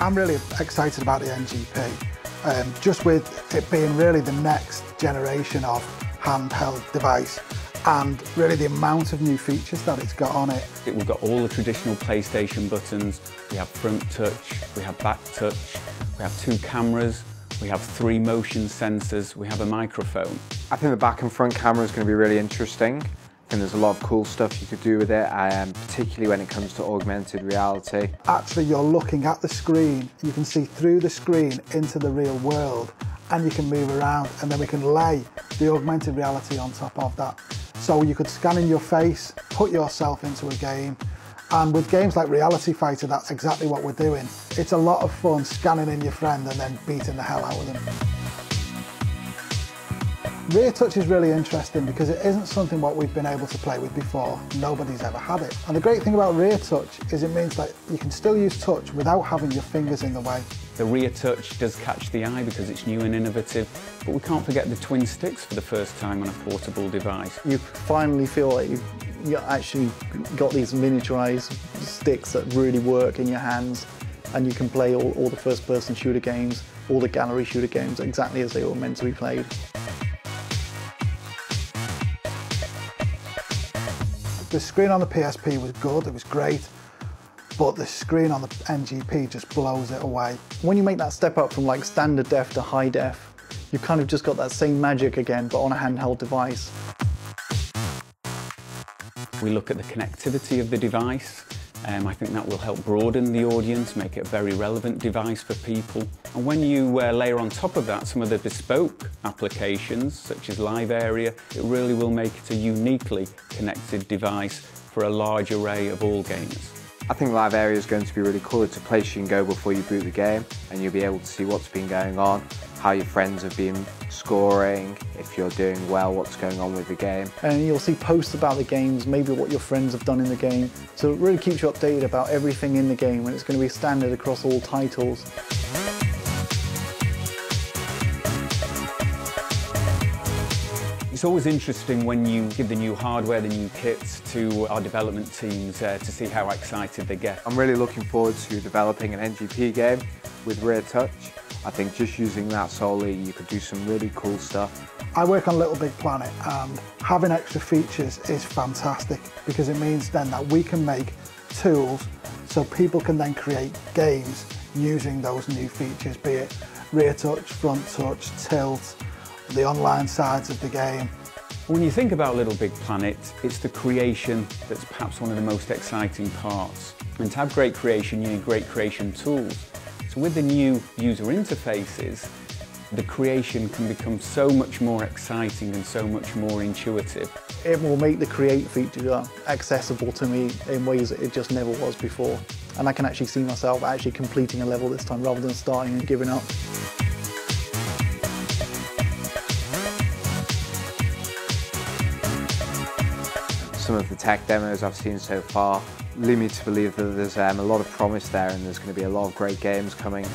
I'm really excited about the NGP, just with it being really the next generation of handheld device and really the amount of new features that it's got on it. We've got all the traditional PlayStation buttons, we have front touch, we have back touch, we have 2 cameras, we have 3 motion sensors, we have a microphone. I think the back and front camera is going to be really interesting. I think there's a lot of cool stuff you could do with it, particularly when it comes to augmented reality. Actually, you're looking at the screen, you can see through the screen into the real world, and you can move around, and then we can lay the augmented reality on top of that. So you could scan in your face, put yourself into a game, and with games like Reality Fighter, that's exactly what we're doing. It's a lot of fun scanning in your friend and then beating the hell out of them. Rear touch is really interesting because it isn't something what we've been able to play with before. Nobody's ever had it. And the great thing about rear touch is it means that you can still use touch without having your fingers in the way. The rear touch does catch the eye because it's new and innovative, but we can't forget the twin sticks for the first time on a portable device. You finally feel like you actually got these miniaturized sticks that really work in your hands, and you can play all the first-person shooter games, all the gallery shooter games exactly as they were meant to be played. The screen on the PSP was good, it was great, but the screen on the NGP just blows it away. When you make that step up from like standard def to high def, you've kind of just got that same magic again, but on a handheld device. We look at the connectivity of the device. I think that will help broaden the audience, make it a very relevant device for people. And when you layer on top of that some of the bespoke applications, such as Live Area, it really will make it a uniquely connected device for a large array of all gamers. I think Live Area is going to be really cool. It's a place you can go before you boot the game, and you'll be able to see what's been going on, how your friends have been scoring, if you're doing well, what's going on with the game. And you'll see posts about the games, maybe what your friends have done in the game. So it really keeps you updated about everything in the game, and it's going to be standard across all titles. It's always interesting when you give the new hardware, the new kits to our development teams to see how excited they get. I'm really looking forward to developing an NGP game with rear touch. I think just using that solely, you could do some really cool stuff. I work on Little Big Planet, and having extra features is fantastic because it means then that we can make tools so people can then create games using those new features, be it rear touch, front touch, tilt, the online sides of the game. When you think about Little Big Planet, it's the creation that's perhaps one of the most exciting parts. And to have great creation, you need great creation tools. So with the new user interfaces, the creation can become so much more exciting and so much more intuitive. It will make the create feature accessible to me in ways that it just never was before. And I can actually see myself actually completing a level this time rather than starting and giving up. Some of the tech demos I've seen so far lead me to believe that there's a lot of promise there, and there's going to be a lot of great games coming.